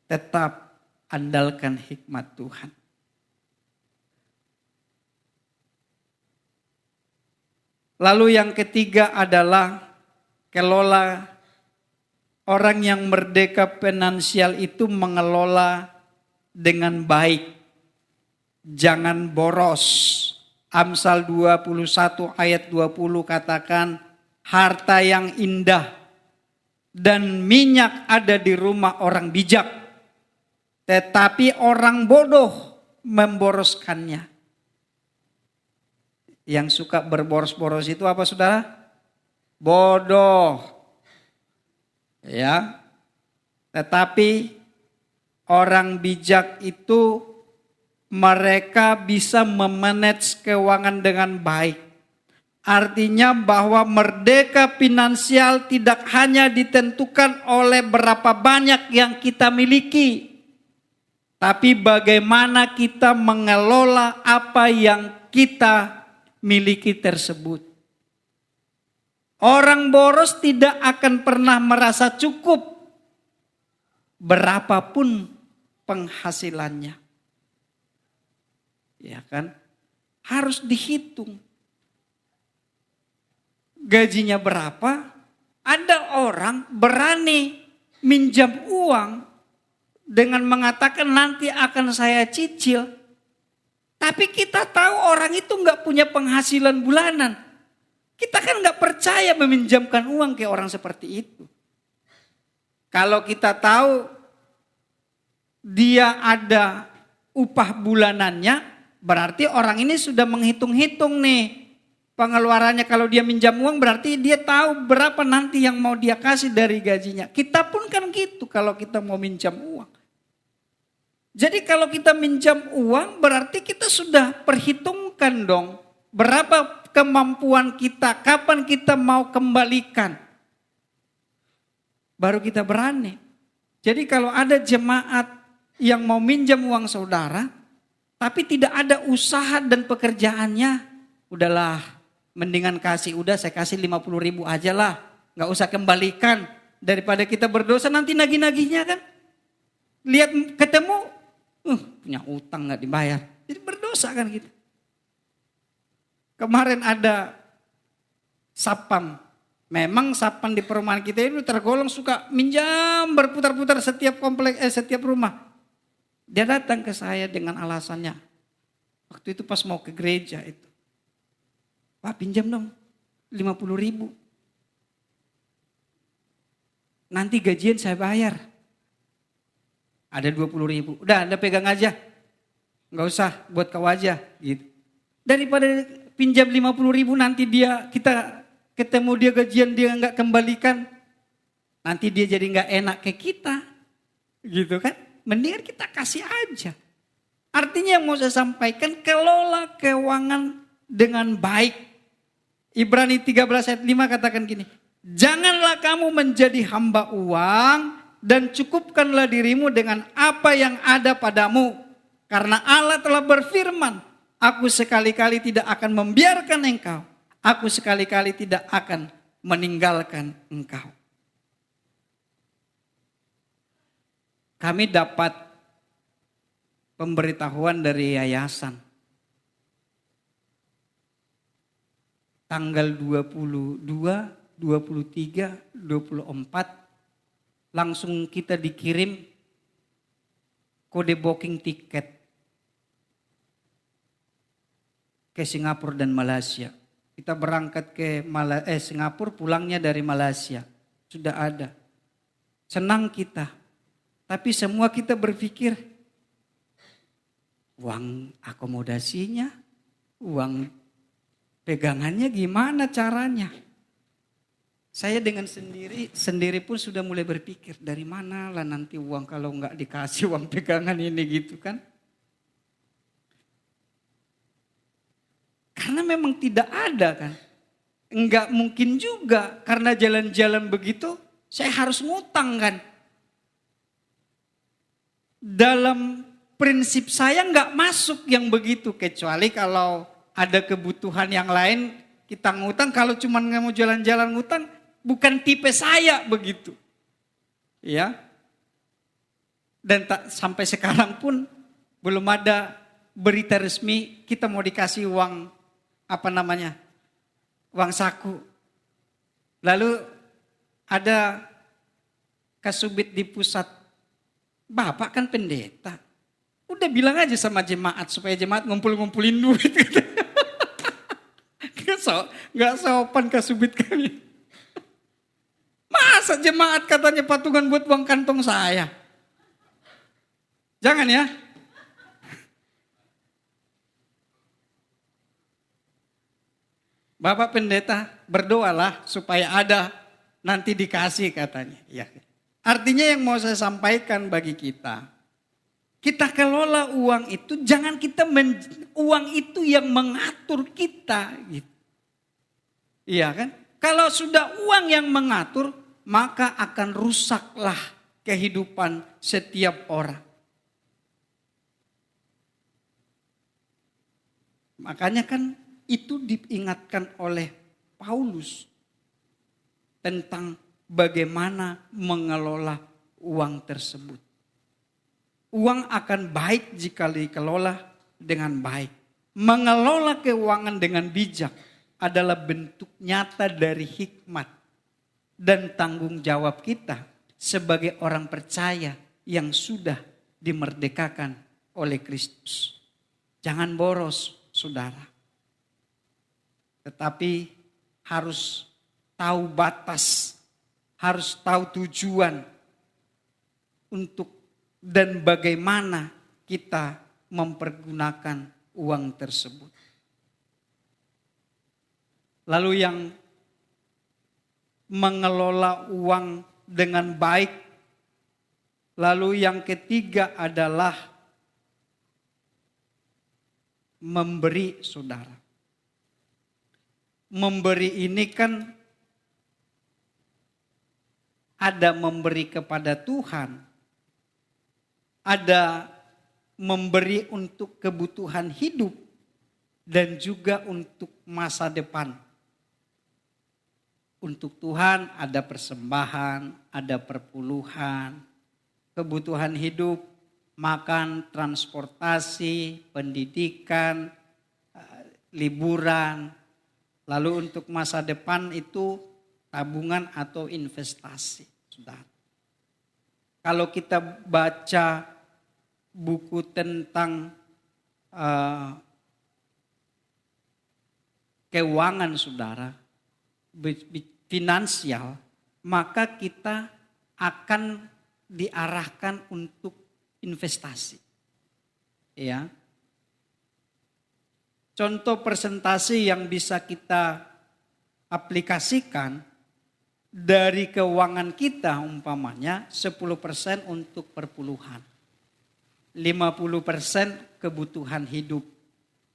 tetap andalkan hikmat Tuhan. Lalu yang ketiga adalah kelola. Orang yang merdeka finansial itu mengelola dengan baik. Jangan boros. Amsal 21 ayat 20 katakan, harta yang indah dan minyak ada di rumah orang bijak, tetapi orang bodoh memboroskannya. Yang suka berboros-boros itu apa, saudara? Bodoh. Ya. Tetapi orang bijak itu mereka bisa memanage keuangan dengan baik. Artinya bahwa merdeka finansial tidak hanya ditentukan oleh berapa banyak yang kita miliki, tapi bagaimana kita mengelola apa yang kita miliki tersebut. Orang boros tidak akan pernah merasa cukup berapapun penghasilannya. Ya kan? Harus dihitung. Gajinya berapa? Ada orang berani minjam uang dengan mengatakan nanti akan saya cicil. Tapi kita tahu orang itu nggak punya penghasilan bulanan. Kita kan nggak percaya meminjamkan uang ke orang seperti itu. Kalau kita tahu dia ada upah bulanannya, berarti orang ini sudah menghitung-hitung nih pengeluarannya. Kalau dia minjam uang berarti dia tahu berapa nanti yang mau dia kasih dari gajinya. Kita pun kan gitu kalau kita mau minjam uang. Jadi kalau kita minjam uang berarti kita sudah perhitungkan dong berapa kemampuan kita, kapan kita mau kembalikan. Baru kita berani. Jadi kalau ada jemaat yang mau minjam uang saudara, tapi tidak ada usaha dan pekerjaannya, udahlah mendingan kasih, udah saya kasih 50.000 aja lah, gak usah kembalikan. Daripada kita berdosa nanti nagih-nagihnya kan. Lihat ketemu, punya utang gak dibayar, jadi berdosa kan kita. Kemarin ada sapam, memang sapam di perumahan kita itu tergolong suka minjam berputar-putar setiap komplek, setiap rumah. Dia datang ke saya dengan alasannya, waktu itu pas mau ke gereja itu, Pak pinjam dong 50.000. Nanti gajian saya bayar. Ada 20.000. Udah Anda pegang aja. Nggak usah buat kau aja gitu. Daripada pinjam 50.000 nanti kita ketemu dia gajian dia nggak kembalikan. Nanti dia jadi nggak enak ke kita. Gitu kan. Mendingan kita kasih aja. Artinya yang mau saya sampaikan, kelola keuangan dengan baik. Ibrani 13 ayat 5 katakan gini. Janganlah kamu menjadi hamba uang dan cukupkanlah dirimu dengan apa yang ada padamu. Karena Allah telah berfirman, aku sekali-kali tidak akan membiarkan engkau. Aku sekali-kali tidak akan meninggalkan engkau. Kami dapat pemberitahuan dari yayasan. Tanggal 22, 23, 24 langsung kita dikirim kode booking tiket ke Singapura dan Malaysia. Kita berangkat ke Singapura, pulangnya dari Malaysia. Sudah ada. Senang kita. Tapi semua kita berpikir, uang akomodasinya, uang pegangannya gimana caranya? Saya dengan sendiri pun sudah mulai berpikir, dari mana lah nanti uang kalau nggak dikasih uang pegangan ini gitu kan. Karena memang tidak ada kan. Enggak mungkin juga karena jalan-jalan begitu saya harus ngutang kan. Dalam prinsip saya nggak masuk yang begitu. Kecuali kalau ada kebutuhan yang lain kita ngutang. Kalau cuma nggak mau jalan-jalan ngutang, bukan tipe saya begitu. Ya. Dan sampai sekarang pun belum ada berita resmi kita mau dikasih uang uang saku. Lalu ada kasubit di pusat, Bapak kan pendeta, udah bilang aja sama jemaat supaya jemaat ngumpulin duit. Gak sopan kasubit kami. Masa jemaat katanya patungan buat uang kantong saya? Jangan ya. Bapak pendeta berdoalah supaya ada, nanti dikasih katanya. Ya. Artinya yang mau saya sampaikan bagi kita, kita kelola uang itu, jangan uang itu yang mengatur kita. Gitu. Iya kan? Kalau sudah uang yang mengatur, maka akan rusaklah kehidupan setiap orang. Makanya kan itu diingatkan oleh Paulus tentang bagaimana mengelola uang tersebut. Uang akan baik jika dikelola dengan baik. Mengelola keuangan dengan bijak adalah bentuk nyata dari hikmat dan tanggung jawab kita sebagai orang percaya yang sudah dimerdekakan oleh Kristus. Jangan boros, saudara. Tetapi harus tahu batas, harus tahu tujuan untuk dan bagaimana kita mempergunakan uang tersebut. Lalu yang mengelola uang dengan baik, lalu yang ketiga adalah memberi, saudara. Memberi ini kan ada memberi kepada Tuhan, ada memberi untuk kebutuhan hidup dan juga untuk masa depan. Untuk Tuhan ada persembahan, ada perpuluhan, kebutuhan hidup, makan, transportasi, pendidikan, liburan. Lalu untuk masa depan itu tabungan atau investasi. Saudara. Kalau kita baca buku tentang keuangan saudara, finansial, maka kita akan diarahkan untuk investasi. Ya. Contoh presentasi yang bisa kita aplikasikan dari keuangan kita umpamanya 10% untuk perpuluhan. 50% kebutuhan hidup.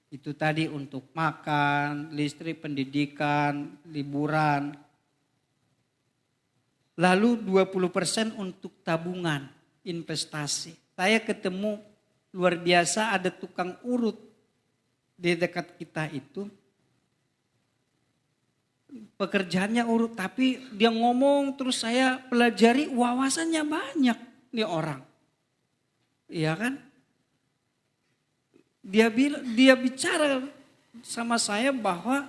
Itu tadi untuk makan, listrik, pendidikan, liburan. Lalu 20% untuk tabungan, investasi. Saya ketemu luar biasa ada tukang urut di dekat kita itu. Pekerjaannya urut tapi dia ngomong terus saya pelajari wawasannya banyak nih orang. Iya kan? Dia bicara sama saya bahwa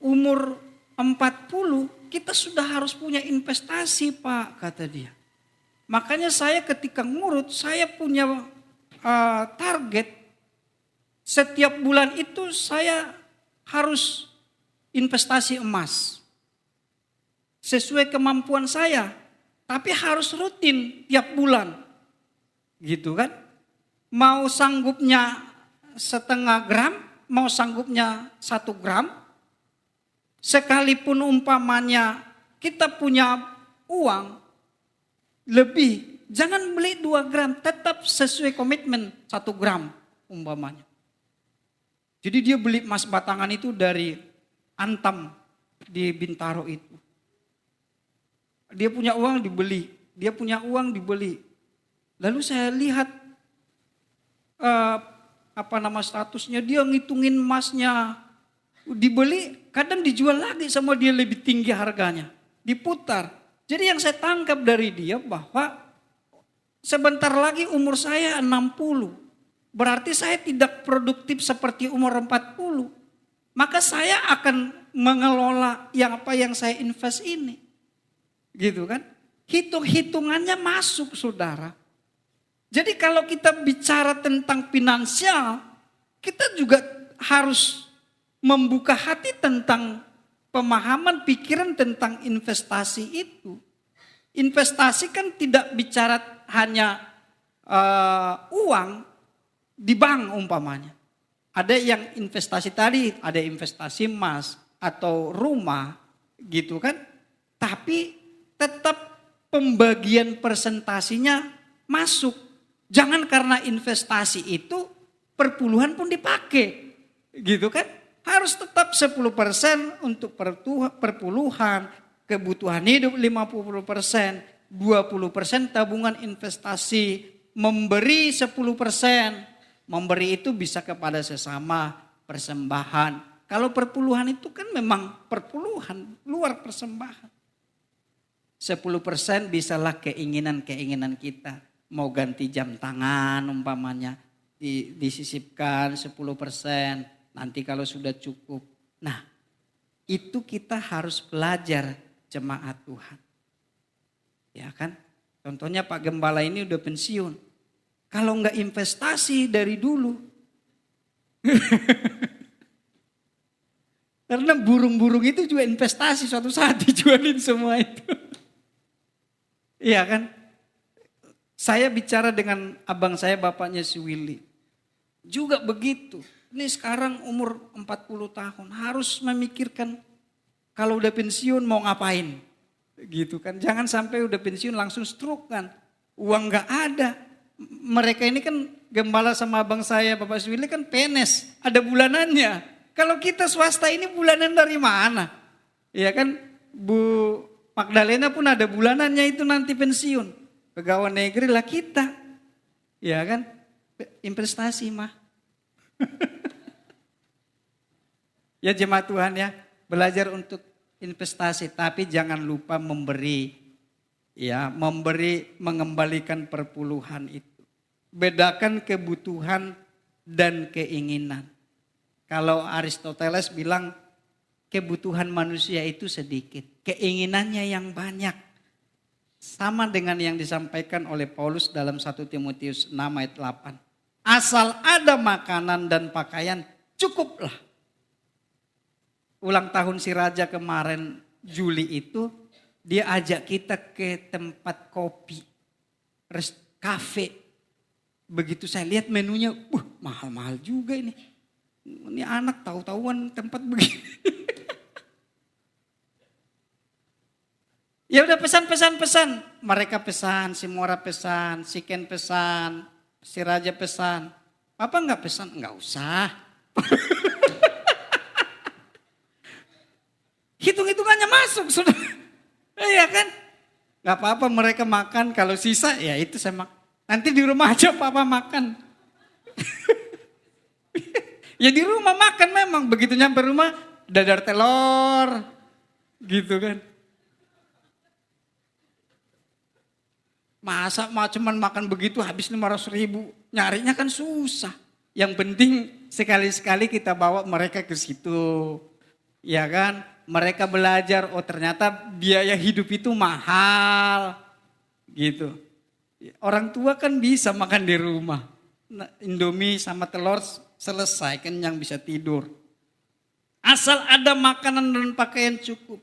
umur 40 kita sudah harus punya investasi Pak, kata dia. Makanya saya ketika ngurut saya punya target setiap bulan itu saya harus investasi emas. Sesuai kemampuan saya, tapi harus rutin tiap bulan. Gitu kan? Mau sanggupnya setengah gram, mau sanggupnya 1 gram. Sekalipun umpamanya kita punya uang lebih, jangan beli 2 gram, tetap sesuai komitmen 1 gram umpamanya. Jadi dia beli emas batangan itu dari Antam di Bintaro itu. Dia punya uang dibeli, dia punya uang dibeli. Lalu saya lihat statusnya, dia ngitungin emasnya dibeli, kadang dijual lagi sama dia lebih tinggi harganya, diputar. Jadi yang saya tangkap dari dia bahwa sebentar lagi umur saya 60. Berarti saya tidak produktif seperti umur 40. Maka saya akan mengelola yang saya invest ini. Gitu kan? Hitung-hitungannya masuk saudara. Jadi kalau kita bicara tentang finansial, kita juga harus membuka hati tentang pemahaman pikiran tentang investasi itu. Investasi kan tidak bicara hanya uang di bank umpamanya. Ada yang investasi tadi, ada investasi emas atau rumah gitu kan. Tapi tetap pembagian persentasinya masuk. Jangan karena investasi itu perpuluhan pun dipakai. Gitu kan. Harus tetap 10% untuk perpuluhan, kebutuhan hidup 50%, 20% tabungan investasi, memberi 10%. Memberi itu bisa kepada sesama, persembahan. Kalau perpuluhan itu kan memang perpuluhan, luar persembahan. 10% bisalah keinginan-keinginan kita. Mau ganti jam tangan umpamanya, disisipkan 10%. Nanti kalau sudah cukup. Nah, itu kita harus belajar jemaat Tuhan. Ya kan? Contohnya Pak Gembala ini udah pensiun. Kalau enggak investasi dari dulu. Karena burung-burung itu juga investasi, suatu saat dijualin semua itu. Iya kan? Saya bicara dengan abang saya, bapaknya si Willy. Juga begitu. Ini sekarang umur 40 tahun. Harus memikirkan kalau udah pensiun mau ngapain. Gitu kan. Jangan sampai udah pensiun langsung stroke kan. Uang gak ada. Mereka ini kan gembala sama abang saya, Bapak Willy kan PNS. Ada bulanannya. Kalau kita swasta ini bulanan dari mana? Ya kan Bu Magdalena pun ada bulanannya itu nanti pensiun. Pegawai negeri lah kita. Ya kan? Investasi mah. Ya jemaat Tuhan ya, belajar untuk investasi, tapi jangan lupa memberi. Ya, memberi, mengembalikan perpuluhan itu. Bedakan kebutuhan dan keinginan. Kalau Aristoteles bilang kebutuhan manusia itu sedikit, keinginannya yang banyak. Sama dengan yang disampaikan oleh Paulus dalam 1 Timotius 6 ayat 8. Asal ada makanan dan pakaian, cukuplah. Ulang tahun si Raja kemarin Juli itu, dia ajak kita ke tempat kopi, kafe. Begitu saya lihat menunya, mahal-mahal juga ini. Ini anak tahu-tahuan tempat begini. Ya udah pesan. Mereka pesan, si Mora pesan, si Ken pesan, si Raja pesan. Papa enggak pesan? Enggak usah. Hitung-hitungannya masuk sudah. Iya kan? Gak apa-apa mereka makan, kalau sisa ya itu saya makan. Nanti di rumah aja papa makan. Ya di rumah makan memang, begitu nyampe rumah dadar telur. Gitu kan. Masa cuman makan begitu habis 500.000, nyarinya kan susah. Yang penting sekali-sekali kita bawa mereka ke situ. Ya kan? Mereka belajar, oh ternyata biaya hidup itu mahal. Gitu. Orang tua kan bisa makan di rumah. Indomie sama telur selesai, kenyang bisa tidur. Asal ada makanan dan pakaian cukup.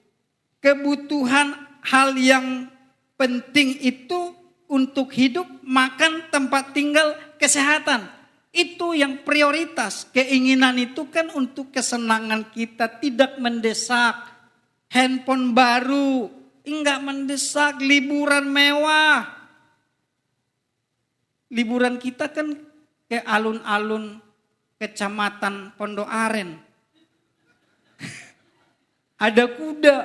Kebutuhan hal yang penting itu untuk hidup, makan, tempat tinggal, kesehatan. Itu yang prioritas. Keinginan itu kan untuk kesenangan kita, tidak mendesak. Handphone baru, enggak mendesak. Liburan mewah. Liburan kita kan ke alun-alun kecamatan Pondok Aren. Ada kuda.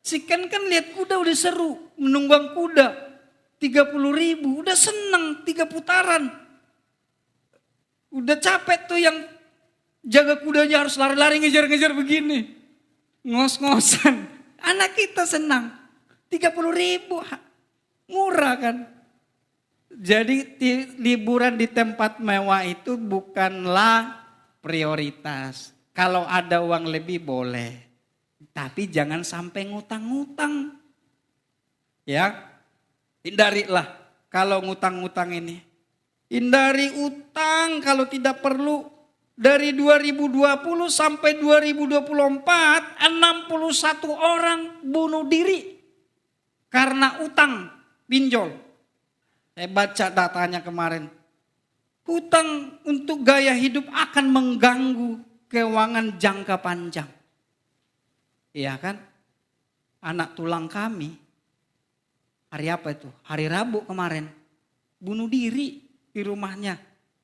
Si Ken kan lihat kuda udah seru, menunggang kuda. 30.000, udah seneng 3 putaran. Udah capek tuh yang jaga kudanya harus lari-lari ngejar-ngejar begini. Ngos-ngosan. Anak kita senang. 30.000 murah kan. Jadi liburan di tempat mewah itu bukanlah prioritas. Kalau ada uang lebih boleh. Tapi jangan sampai ngutang-ngutang. Ya, hindarilah kalau ngutang-ngutang ini. Hindari utang kalau tidak perlu. Dari 2020 sampai 2024, 61 orang bunuh diri karena utang pinjol. Saya baca datanya kemarin. Hutang untuk gaya hidup akan mengganggu keuangan jangka panjang. Iya kan? Anak tulang kami, hari apa itu? Hari Rabu kemarin, bunuh diri di rumahnya,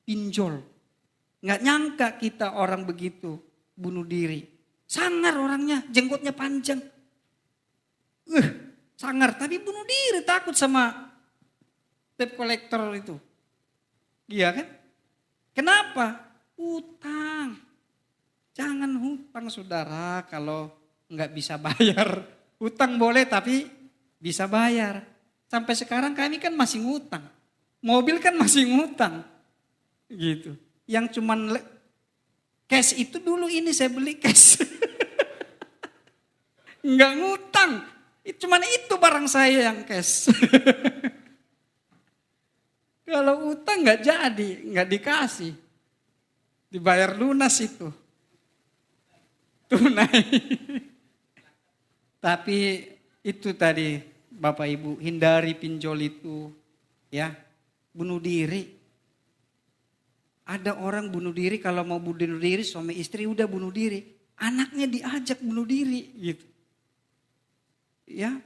pinjol. Nggak nyangka kita orang begitu, bunuh diri. Sangar orangnya, jenggotnya panjang. Sangar, tapi bunuh diri, takut sama debt collector itu. Iya kan? Kenapa? Hutang. Jangan hutang saudara kalau nggak bisa bayar. Hutang boleh tapi bisa bayar. Sampai sekarang kami kan masih ngutang. Mobil kan masih ngutang. Gitu. Yang cuman cash itu dulu ini saya beli cash. Enggak ngutang. Cuman itu barang saya yang cash. Kalau utang nggak jadi, nggak dikasih. Dibayar lunas itu. Tunai. Tapi itu tadi Bapak Ibu, hindari pinjol itu. Ya. Bunuh diri. Ada orang bunuh diri, kalau mau bunuh diri suami istri udah bunuh diri. Anaknya diajak bunuh diri gitu. Ya.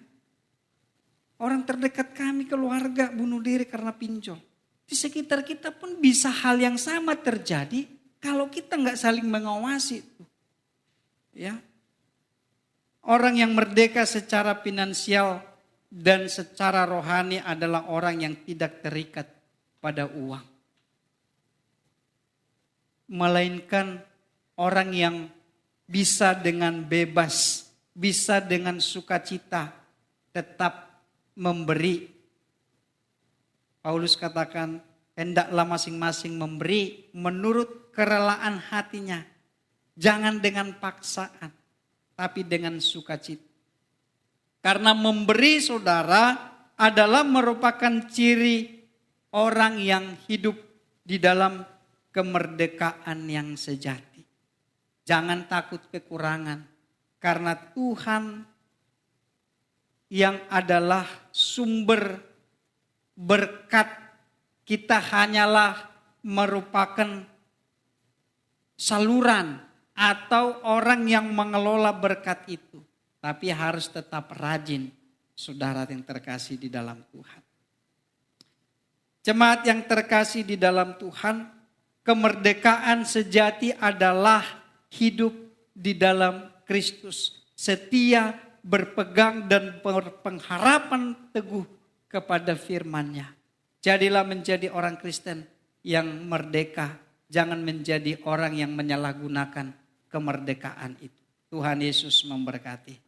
Orang terdekat kami keluarga bunuh diri karena pinjol. Di sekitar kita pun bisa hal yang sama terjadi kalau kita nggak saling mengawasi. Ya. Orang yang merdeka secara finansial dan secara rohani adalah orang yang tidak terikat pada uang. Melainkan orang yang bisa dengan bebas, bisa dengan sukacita tetap memberi. Paulus katakan, hendaklah masing-masing memberi menurut kerelaan hatinya. Jangan dengan paksaan, tapi dengan sukacita. Karena memberi, saudara, adalah merupakan ciri orang yang hidup di dalam kemerdekaan yang sejati. Jangan takut kekurangan, karena Tuhan yang adalah sumber berkat kita hanyalah merupakan saluran atau orang yang mengelola berkat itu. Tapi harus tetap rajin, saudara yang terkasih di dalam Tuhan. Jemaat yang terkasih di dalam Tuhan, kemerdekaan sejati adalah hidup di dalam Kristus. Setia, berpegang dan berpengharapan teguh kepada firman-Nya. Jadilah menjadi orang Kristen yang merdeka. Jangan menjadi orang yang menyalahgunakan kemerdekaan itu. Tuhan Yesus memberkati.